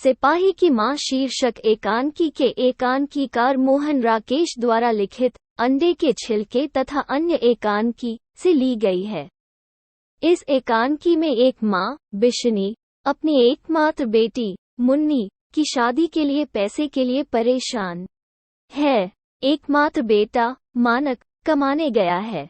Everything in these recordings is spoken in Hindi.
सिपाही की मां शीर्षक एकांकी के एकांकीकार मोहन राकेश द्वारा लिखित अंडे के छिलके तथा अन्य एकांकी से ली गई है। इस एकांकी में एक मां बिशनी अपनी एकमात्र बेटी मुन्नी की शादी के लिए पैसे के लिए परेशान है। एकमात्र बेटा मानक कमाने गया है।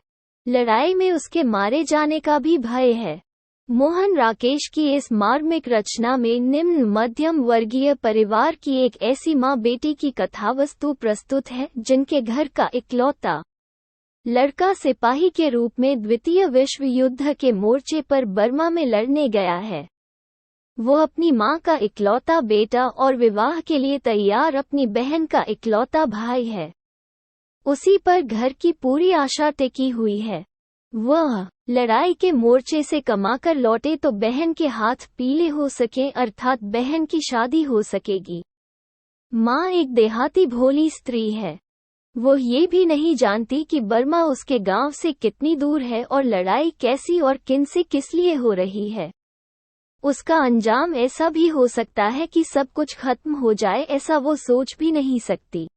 लड़ाई में उसके मारे जाने का भी भय है। मोहन राकेश की इस मार्मिक रचना में निम्न मध्यम वर्गीय परिवार की एक ऐसी मां बेटी की कथावस्तु प्रस्तुत है जिनके घर का इकलौता लड़का सिपाही के रूप में द्वितीय विश्व युद्ध के मोर्चे पर बर्मा में लड़ने गया है। वो अपनी मां का इकलौता बेटा और विवाह के लिए तैयार अपनी बहन का इकलौता भाई है। उसी पर घर की पूरी आशा टिकी हुई है। वह लड़ाई के मोर्चे से कमाकर लौटे तो बहन के हाथ पीले हो सके, अर्थात बहन की शादी हो सकेगी। मां एक देहाती भोली स्त्री है। वो ये भी नहीं जानती कि बर्मा उसके गांव से कितनी दूर है और लड़ाई कैसी और किन से किस लिए हो रही है। उसका अंजाम ऐसा भी हो सकता है कि सब कुछ खत्म हो जाए, ऐसा वो सोच भी नहीं सकती।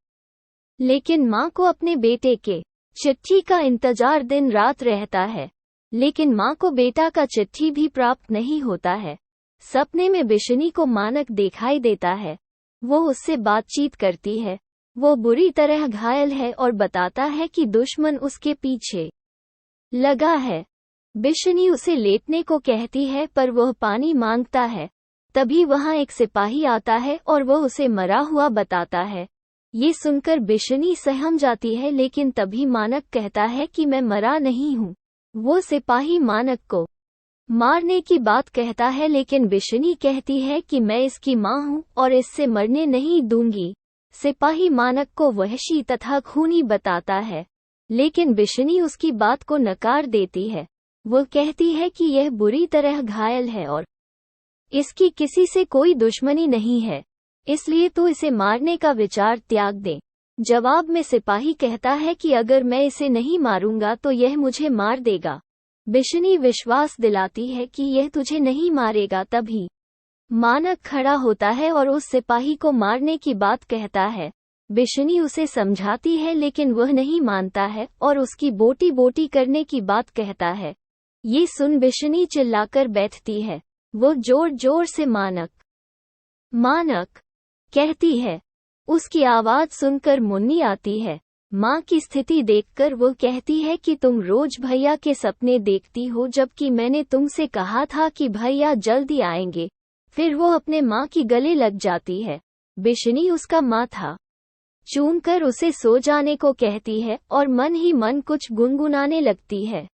लेकिन मां को अपने बेटे के चिट्ठी का इंतजार दिन रात रहता है, लेकिन मां को बेटा का चिट्ठी भी प्राप्त नहीं होता है। सपने में बिशनी को मानक दिखाई देता है। वो उससे बातचीत करती है। वो बुरी तरह घायल है और बताता है कि दुश्मन उसके पीछे लगा है। बिशनी उसे लेटने को कहती है पर वह पानी मांगता है। तभी वहां एक सिपाही आता है और वह उसे मरा हुआ बताता है। ये सुनकर बिशनी सहम जाती है, लेकिन तभी मानक कहता है कि मैं मरा नहीं हूँ। वो सिपाही मानक को मारने की बात कहता है, लेकिन बिशनी कहती है कि मैं इसकी माँ हूँ और इससे मरने नहीं दूंगी। सिपाही मानक को वहशी तथा खूनी बताता है, लेकिन बिशनी उसकी बात को नकार देती है। वो कहती है कि यह बुरी तरह घायल है और इसकी किसी से कोई दुश्मनी नहीं है, इसलिए तो इसे मारने का विचार त्याग दे। जवाब में सिपाही कहता है कि अगर मैं इसे नहीं मारूंगा तो यह मुझे मार देगा। बिशनी विश्वास दिलाती है कि यह तुझे नहीं मारेगा। तभी मानक खड़ा होता है और उस सिपाही को मारने की बात कहता है। बिशनी उसे समझाती है, लेकिन वह नहीं मानता है और उसकी बोटी बोटी करने की बात कहता है। ये सुन बिशनी चिल्लाकर बैठती है। वो जोर जोर से मानक मानक कहती है। उसकी आवाज सुनकर मुन्नी आती है। माँ की स्थिति देखकर वो कहती है कि तुम रोज भैया के सपने देखती हो, जबकि मैंने तुमसे कहा था कि भैया जल्दी आएंगे। फिर वो अपने माँ की गले लग जाती है। बिशनी उसका माथा चूमकर उसे सो जाने को कहती है और मन ही मन कुछ गुनगुनाने लगती है।